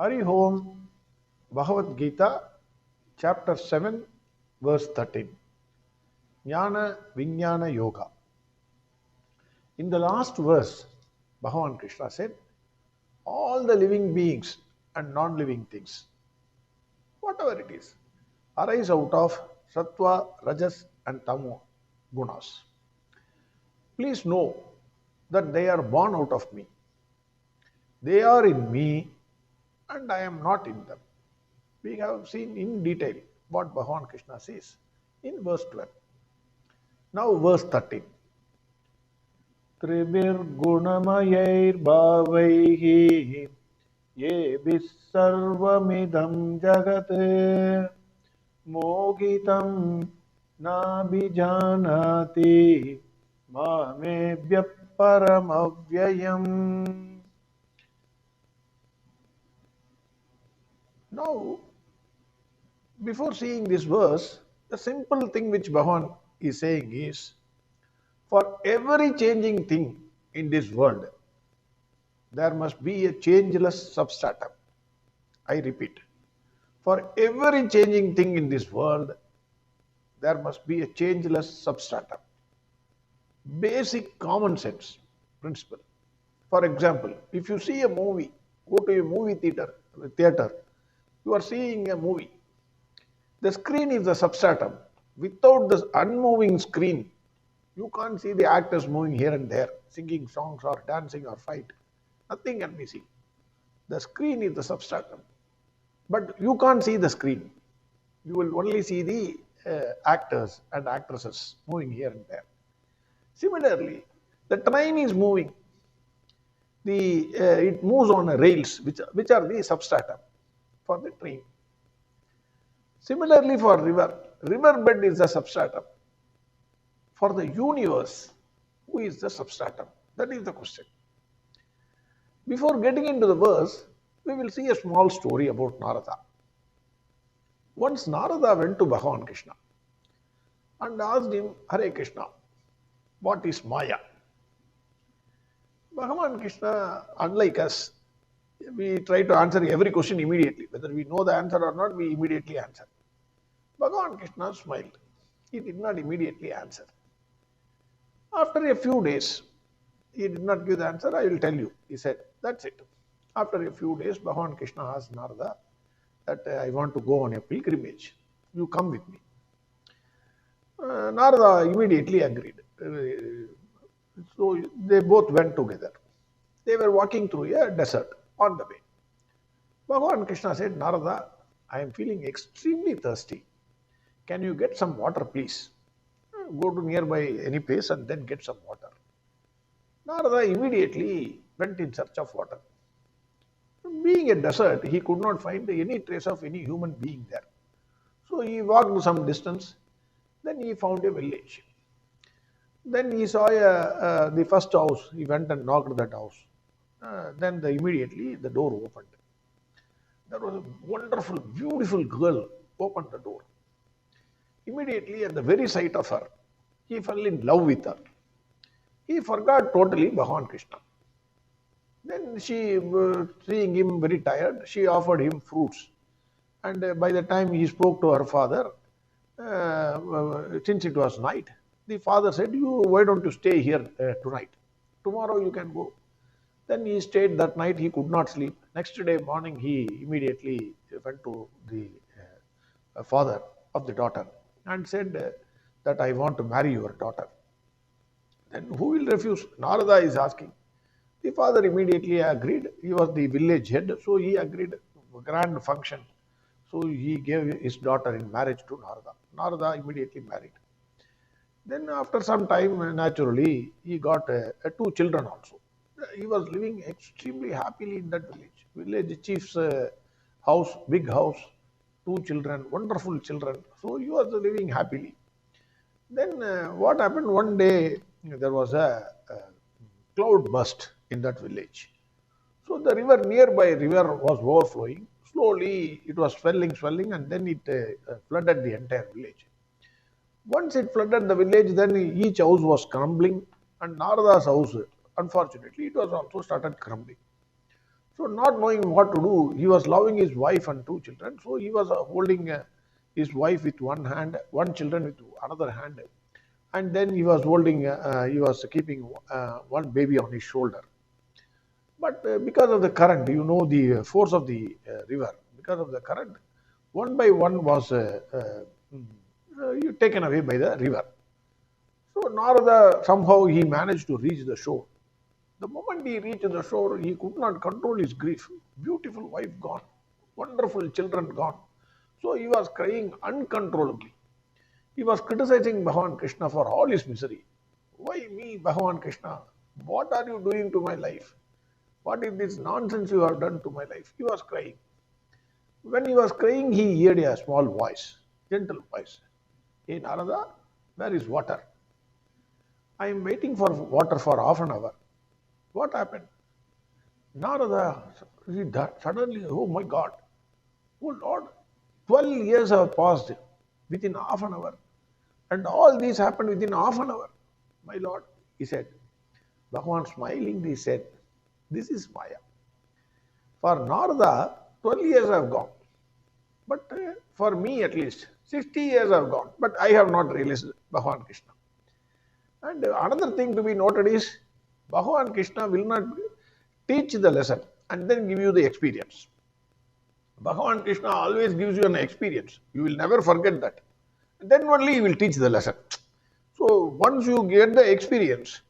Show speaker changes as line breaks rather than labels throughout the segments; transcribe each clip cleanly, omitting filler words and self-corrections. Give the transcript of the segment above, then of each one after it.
Hari Om, Bhagavad Gita, chapter 7, verse 13. Jnana Vijnana Yoga. In the last verse, Bhagavan Krishna said, all the living beings and non-living things, whatever it is, arise out of Sattva, Rajas and Tamo gunas. Please know that they are born out of me. They are in me and I am not in them. We have seen in detail what Bhagavan Krishna says in verse 12. Now verse 13. त्रिभिर्गुणमयैर्भावैः येभिः सर्वमिदं जगत् मोहितं नाभिजानाति मामेभ्यः परमव्ययम्. Now, before seeing this verse, the simple thing which Bhagavan is saying is, for every changing thing in this world, there must be a changeless substratum. I repeat, for every changing thing in this world, there must be a changeless substratum. Basic common sense principle. For example, if you see a movie, go to a movie theater, you are seeing a movie. The screen is the substratum. Without the unmoving screen, you can't see the actors moving here and there, singing songs or dancing or fight. Nothing can be seen. The screen is the substratum. But you can't see the screen. You will only see the actors and actresses moving here and there. Similarly, the train is moving. It moves on rails, which are the substratum for the train. Similarly, for riverbed is the substratum. For the universe, who is the substratum? That is the question. Before getting into the verse, we will see a small story about Narada. Once Narada went to Bhagavan Krishna and asked him, Hare Krishna, what is Maya? Bhagavan Krishna, unlike us, we try to answer every question immediately. Whether we know the answer or not, we immediately answer. Bhagavan Krishna smiled. He did not immediately answer. After a few days, he did not give the answer. I will tell you. He said, that's it. After a few days, Bhagavan Krishna asked Narada that I want to go on a pilgrimage. You come with me. Narada immediately agreed. So they both went together. They were walking through a desert on the way. Bhagavan Krishna said, Narada, I am feeling extremely thirsty. Can you get some water, please? Go to nearby any place and then get some water. Narada immediately went in search of water. Being a desert, he could not find any trace of any human being there. So he walked some distance. Then he found a village. Then he saw the first house. He went and knocked that house. Then immediately the door opened. There was a wonderful, beautiful girl opened the door. Immediately at the very sight of her, he fell in love with her. He forgot totally Bhagavan Krishna. Then she, seeing him very tired, she offered him fruits. And by the time he spoke to her father, since it was night, the father said, why don't you stay here tonight? Tomorrow you can go. Then he stayed that night, he could not sleep. Next day morning, he immediately went to the father of the daughter and said that I want to marry your daughter. Then who will refuse? Narada is asking. The father immediately agreed. He was the village head, so he agreed. Grand function. So he gave his daughter in marriage to Narada. Narada immediately married. Then after some time, naturally, he got two children also. He was living extremely happily in that village. Village chief's house, big house, two children, wonderful children. So he was living happily. Then what happened? One day there was a cloud burst in that village. So the nearby river was overflowing. Slowly it was swelling, and then it flooded the entire village. Once it flooded the village, then each house was crumbling, and Narada's house, unfortunately, it was also started crumbling. So not knowing what to do, he was loving his wife and two children. So he was holding his wife with one hand, one children with another hand, and then he was holding, he was keeping one baby on his shoulder. But because of the current, you know the force of the river. Because of the current, one by one was taken away by the river. So Narada somehow he managed to reach the shore. The moment he reached the shore, he could not control his grief. Beautiful wife gone, wonderful children gone. So he was crying uncontrollably. He was criticizing Bhagavan Krishna for all his misery. Why me, Bhagavan Krishna? What are you doing to my life? What is this nonsense you have done to my life? He was crying. When he was crying, he heard a small voice, gentle voice. Hey Narada, where is water? I am waiting for water for half an hour. What happened? Narada, suddenly, oh my God, oh Lord, 12 years have passed within half an hour. And all this happened within half an hour. My Lord, he said. Bhagavan smilingly said, this is Maya. For Narada, 12 years have gone. But for me at least, 60 years have gone. But I have not realized Bhagavan Krishna. And another thing to be noted is, Bhagavan Krishna will not teach the lesson and then give you the experience. Bhagavan Krishna always gives you an experience. You will never forget that. Then only he will teach the lesson. So once you get the experience,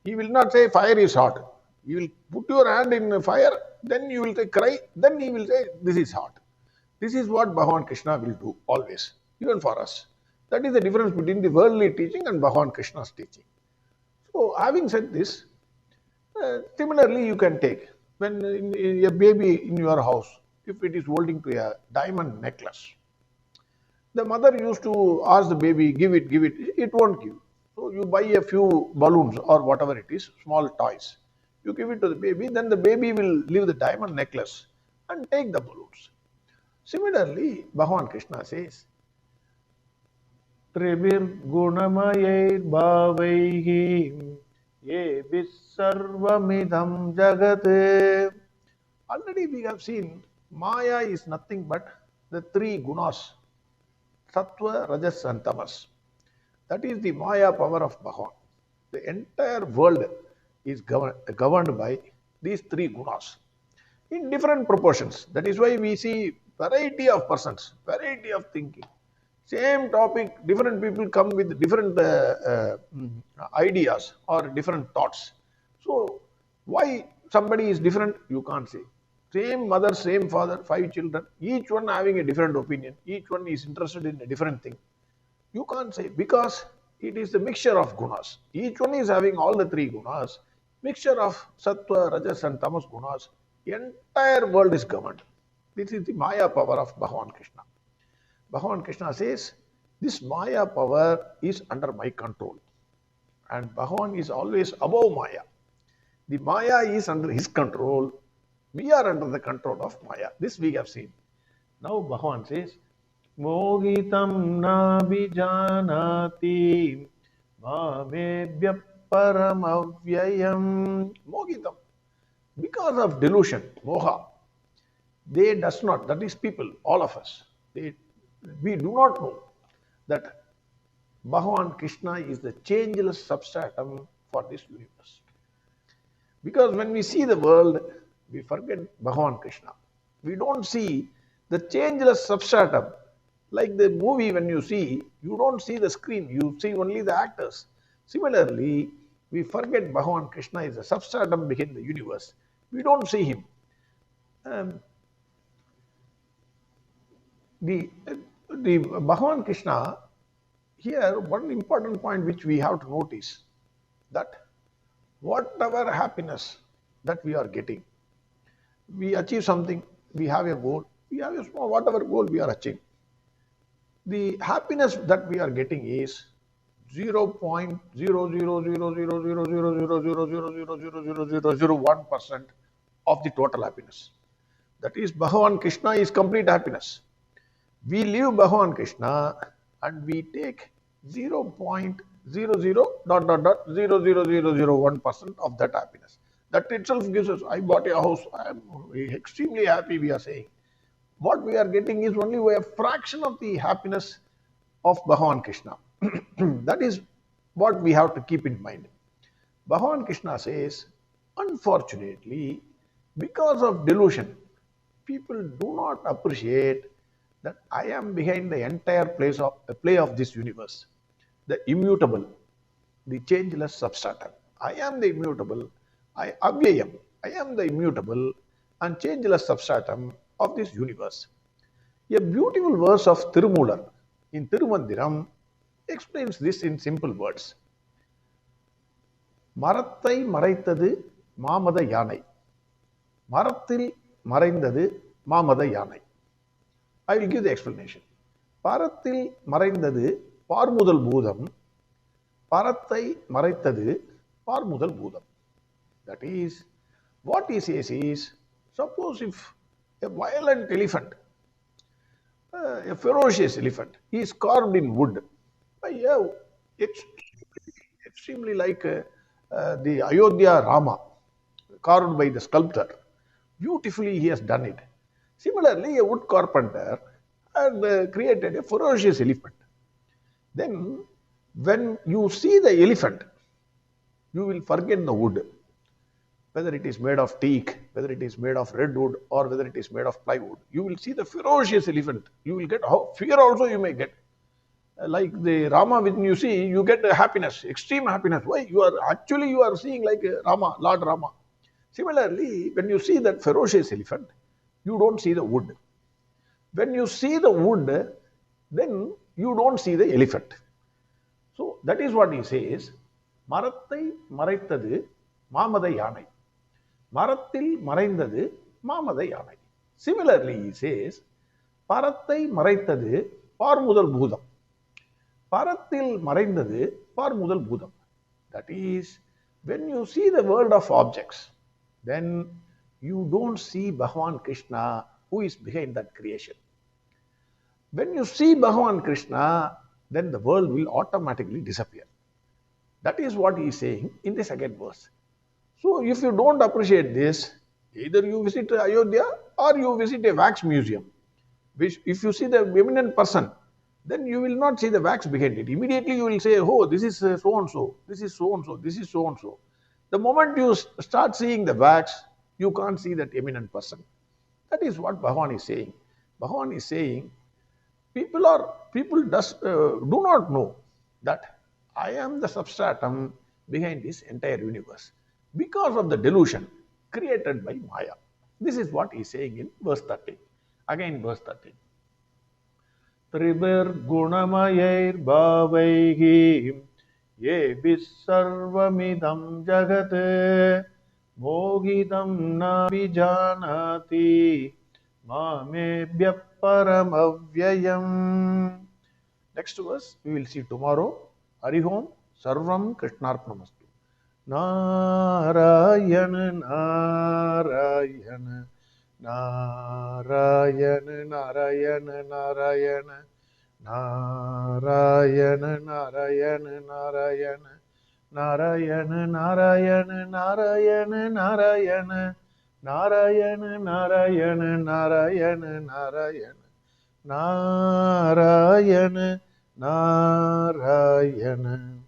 he will not say fire is hot. You will put your hand in fire, then you will say cry, then he will say this is hot. This is what Bhagavan Krishna will do always, even for us. That is the difference between the worldly teaching and Bhagavan Krishna's teaching. So having said this, similarly you can take, when a baby in your house, if it is holding to a diamond necklace, the mother used to ask the baby, give it, it won't give. So you buy a few balloons or whatever it is, small toys. You give it to the baby, then the baby will leave the diamond necklace and take the balloons. Similarly, Bhagavan Krishna says, Tribir gunamayair bhavaihi ye sarvamidham jagate. Already we have seen Maya is nothing but the three gunas, Sattva, Rajas and Tamas. That is the Maya power of Bhagavan. The entire world is governed by these three gunas in different proportions. That is why we see variety of persons, variety of thinking. Same topic, different people come with different ideas or different thoughts. So why somebody is different, you can't say. Same mother, same father, 5 children, each one having a different opinion, each one is interested in a different thing. You can't say, because it is the mixture of gunas. Each one is having all the three gunas, mixture of sattva, rajas and tamas gunas. The entire world is governed. This is the Maya power of Bhagavan Krishna. Bhagavan Krishna says, this Maya power is under my control. And Bhagavan is always above Maya. The Maya is under his control. We are under the control of Maya. This we have seen. Now Bhagavan says, Mogitam na vijanati bhavebhya paramavyayam. Mogitam. Because of delusion, moha, they does not, that is people, all of us, we do not know that Bhagavan Krishna is the changeless substratum for this universe. Because when we see the world, we forget Bhagavan Krishna. We don't see the changeless substratum. Like the movie, when you see, you don't see the screen, you see only the actors. Similarly, we forget Bhagavan Krishna is the substratum behind the universe. We don't see him. The Bhagavan Krishna, here one important point which we have to notice, that whatever happiness that we are getting, we achieve something, we have a goal, we have a small, whatever goal we are achieving. The happiness that we are getting is 0.000000000000001% of the total happiness. That is, Bhagavan Krishna is complete happiness. We leave Bhagavan Krishna and we take 0.00000001% of that happiness. That itself gives us, I bought a house, I am extremely happy, we are saying. What we are getting is only a fraction of the happiness of Bhagavan Krishna. That is what we have to keep in mind. Bhagavan Krishna says, unfortunately, because of delusion, people do not appreciate that I am behind the entire play of this universe, the immutable, the changeless substratum. I am the immutable, I am the immutable and changeless substratum of this universe. A beautiful verse of Tirumular in Tirumandiram explains this in simple words. மரத்தை மறைத்தது மாமத யானை, மரத்தில் மறைந்தது மாமத யானை. I will give the explanation. பரத்தில் மறைந்தது பார்முதல் பூதம், பரத்தை மறைத்தது பார்முதல் பூதம். That is, what he says is, suppose if a violent elephant, a ferocious elephant, is carved in wood by extremely like the Ayodhya Rama, carved by the sculptor. Beautifully he has done it. Similarly, a wood carpenter had created a ferocious elephant. Then, when you see the elephant, you will forget the wood. Whether it is made of teak, whether it is made of redwood, or whether it is made of plywood. You will see the ferocious elephant. You will get fear also you may get. Like the Rama, when you see, you get happiness, extreme happiness. Why? You are seeing like Rama, Lord Rama. Similarly, when you see that ferocious elephant, you don't see the wood. When you see the wood, then you don't see the elephant. So that is what he says. Marattai maraitadu மாமத யானை, மரத்தில் மறைந்தது மாமத யானை. Similarly, he says, பரத்தை மறைத்தது பார்முதல் பூதம், பரத்தில் மறைந்தது பார்முதல் பூதம். That is, when you see the world of objects, then you don't see Bhagavan Krishna who is behind that creation. When you see Bhagavan Krishna, then the world will automatically disappear. That is what he is saying in the second verse. So if you don't appreciate this, either you visit Ayodhya or you visit a wax museum. Which, if you see the eminent person, then you will not see the wax behind it. Immediately you will say, oh, this is so-and-so, this is so-and-so, this is so-and-so. The moment you start seeing the wax, you can't see that eminent person. That is what Bhagavan is saying. Bhagavan is saying, people do not know that I am the substratum behind this entire universe, because of the delusion created by Maya. This is what he is saying in verse 13. Again verse 13. Tribir gunamayair bhavaihi ye sarvamidam jagate mogidam na vijanati mamebhya paramavyayam. Next verse we will see tomorrow. Harihom Sarvam Krishnarpnamastu. Narayana, Narayana, Narayana, Narayana, Narayana, Narayana, Narayana, Narayana, Narayana, Narayana, Narayana, Narayana, Narayana, Narayana, Narayana, Narayana, Narayana, Narayana.